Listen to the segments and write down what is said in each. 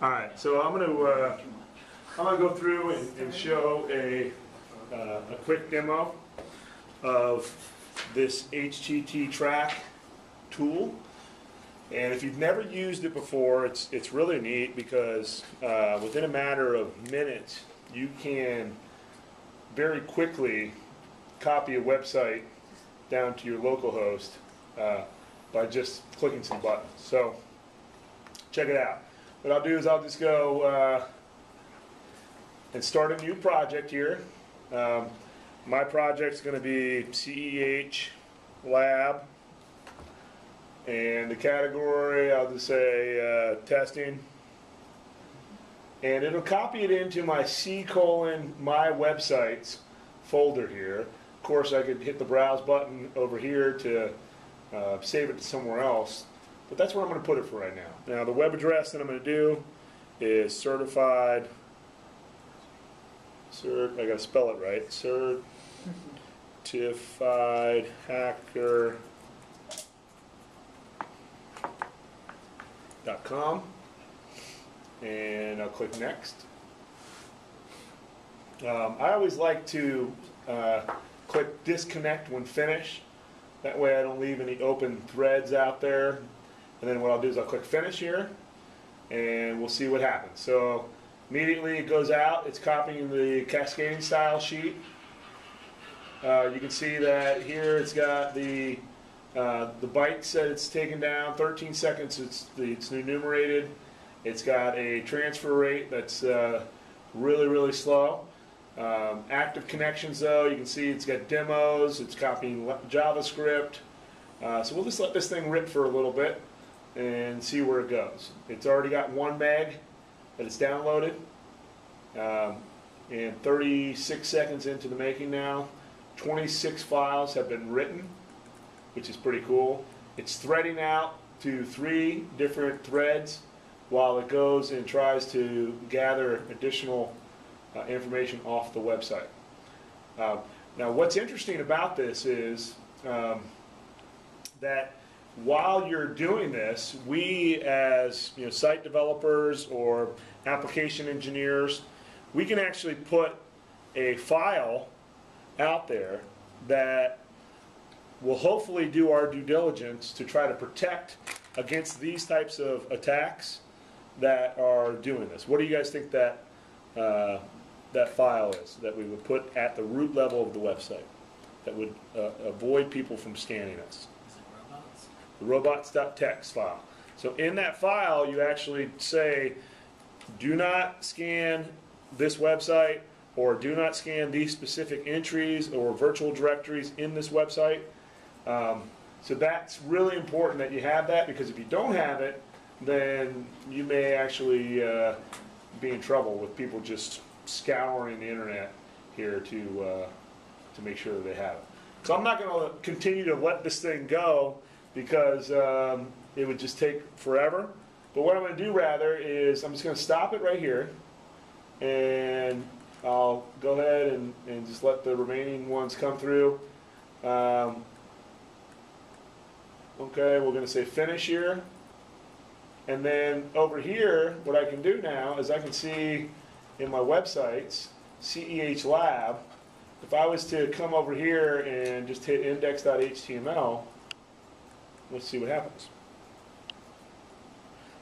All right, so I'm gonna go through and show a quick demo of this HTTRACK tool. And if you've never used it before, it's really neat because within a matter of minutes, you can very quickly copy a website down to your local host by just clicking some buttons. So check it out. What I'll do is I'll just go and start a new project here. My project's going to be CEH Lab, and the category I'll just say testing, and it'll copy it into my my websites folder here. Of course, I could hit the browse button over here to save it to somewhere else, but that's where I'm going to put it for right now. Now, the web address that I'm going to do is certified. I got to spell it right. certifiedhacker.com, and I'll click next. I always like to click disconnect when finished. That way I don't leave any open threads out there. And then what I'll do is I'll click finish here, and we'll see what happens. So immediately it goes out. It's copying the cascading style sheet. You can see that here it's got the bytes that it's taken down, 13 seconds. It's enumerated. It's got a transfer rate that's really slow. Active connections, though, you can see it's got demos. It's copying JavaScript. So we'll just let this thing rip for a little bit and see where it goes. It's already got 1 meg that it's downloaded, and 36 seconds into the making now, 26 files have been written, which is pretty cool. It's threading out to 3 different threads while it goes and tries to gather additional information off the website. Now, what's interesting about this is that while you're doing this, we as site developers or application engineers, we can actually put a file out there that will hopefully do our due diligence to try to protect against these types of attacks that are doing this. What do you guys think that that file is that we would put at the root level of the website that would avoid people from scanning us? Is it robots? The robots.txt file. So in that file, you actually say, do not scan this website, or do not scan these specific entries or virtual directories in this website. So that's really important that you have that, because if you don't have it, then you may actually be in trouble with people just scouring the internet here to make sure that they have it. So I'm not going to continue to let this thing go because it would just take forever. But what I'm going to do rather is I'm just going to stop it right here, and I'll go ahead and just let the remaining ones come through. Okay, we're going to say finish here. And then over here, what I can do now is I can see in my websites, CEH Lab, if I was to come over here and just hit index.html, let's see what happens.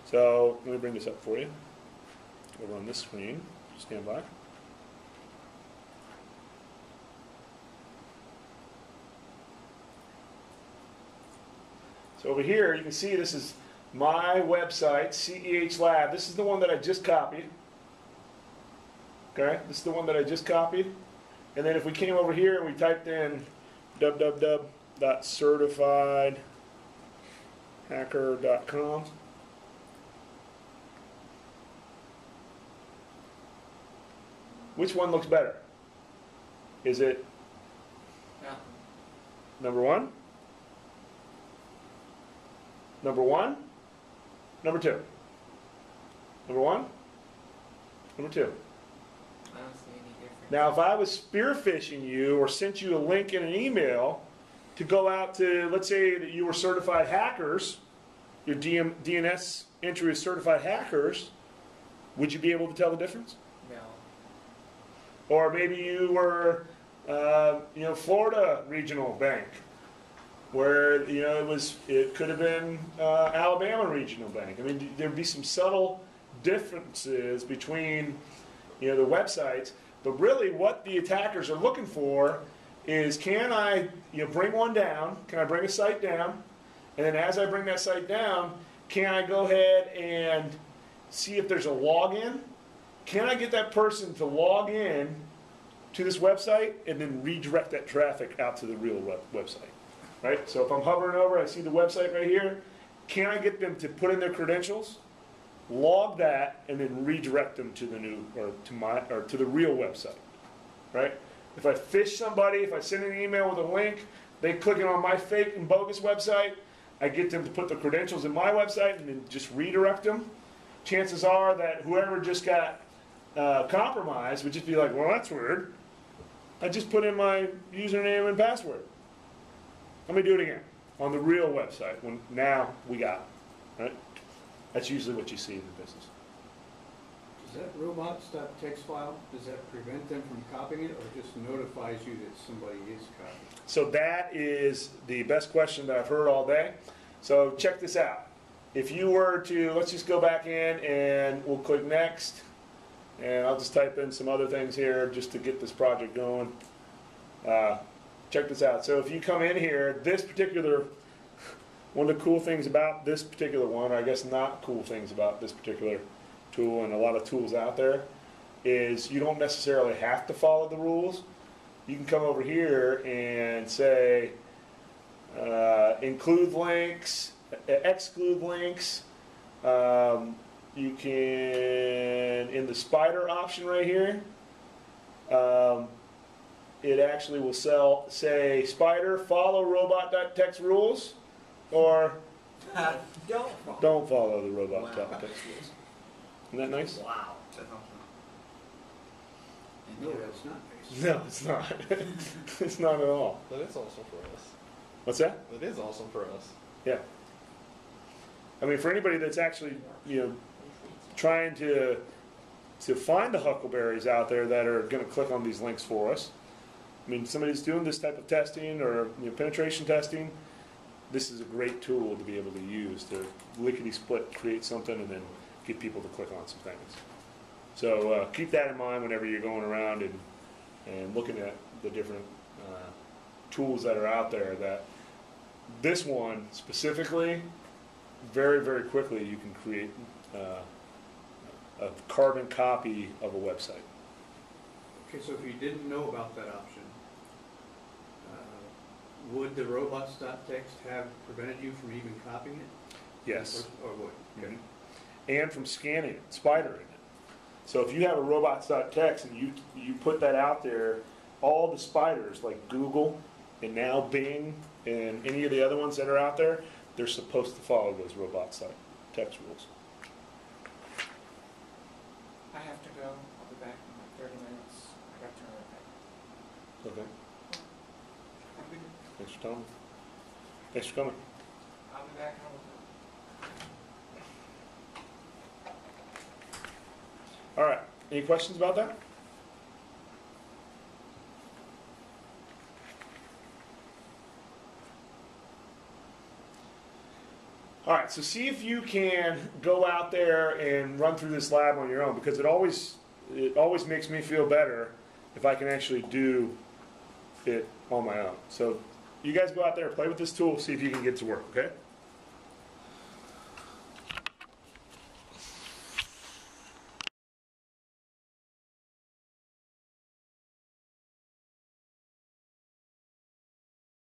So let me bring this up for you over on this screen. Stand by. So over here, you can see this is my website, CEH Lab. This is the one that I just copied. Okay, this is the one that I just copied. And then if we came over here and we typed in www.certifiedhacker.com, which one looks better? Is it number 1? Number 1? Number 2? Number 1? Number 2? I don't see any difference. Now, if I was spear phishing you or sent you a link in an email to go out to, let's say that you were certified hackers, your DNS entry is certified hackers, Would you be able to tell the difference? No. Or maybe you were, Florida Regional Bank, where it could have been Alabama Regional Bank. I mean, there'd be some subtle differences between the websites, but really what the attackers are looking for is, can I bring one down? Can I bring a site down? And then as I bring that site down, can I go ahead and see if there's a login? Can I get that person to log in to this website and then redirect that traffic out to the real website? Right? So if I'm hovering over, I see the website right here. Can I get them to put in their credentials, log that, and then redirect them to the new to the real website? Right? If I phish somebody, if I send an email with a link, they click it on my fake and bogus website, I get them to put the credentials in my website and then just redirect them. Chances are that whoever just got compromised would just be like, well, that's weird. I just put in my username and password. Let me do it again on the real website. When now we got it, right? That's usually what you see in the business. Does that robots.txt file, does that prevent them from copying it, or just notifies you that somebody is copying? So that is the best question that I've heard all day. So check this out. If you were to, let's just go back in and we'll click next. And I'll just type in some other things here just to get this project going. Check this out. So if you come in here, this particular, one of the cool things about this particular one, or I guess not cool things about this particular tool and a lot of tools out there, is you don't necessarily have to follow the rules. You can come over here and say include links, exclude links. You can, in the spider option right here, it actually will say spider follow robot.txt rules, or don't follow the robot.txt rules. Isn't that nice? Wow. That's awesome. No, that's not nice. No, it's not. It's not at all. That is awesome for us. What's that? That is awesome for us. Yeah. I mean, for anybody that's actually, trying to find the huckleberries out there that are going to click on these links for us. I mean, somebody's doing this type of testing or penetration testing. This is a great tool to be able to use to lickety-split create something and then get people to click on some things. So keep that in mind whenever you're going around and looking at the different tools that are out there. That this one specifically, very, very quickly you can create a carbon copy of a website. Okay, so if you didn't know about that option, would the robots.txt have prevented you from even copying it? Yes. Or would? Okay. And from scanning it, spidering it. So if you have a robots.txt and you put that out there, all the spiders like Google and now Bing and any of the other ones that are out there, they're supposed to follow those robots.txt rules. I have to go. I'll be back in like 30 minutes. I got to turn it back. Okay. Thanks for telling me. Thanks for coming. I'll be back in a little bit. All right. Any questions about that? All right, so see if you can go out there and run through this lab on your own, because it always makes me feel better if I can actually do it on my own. So you guys go out there, play with this tool, see if you can get to work, okay?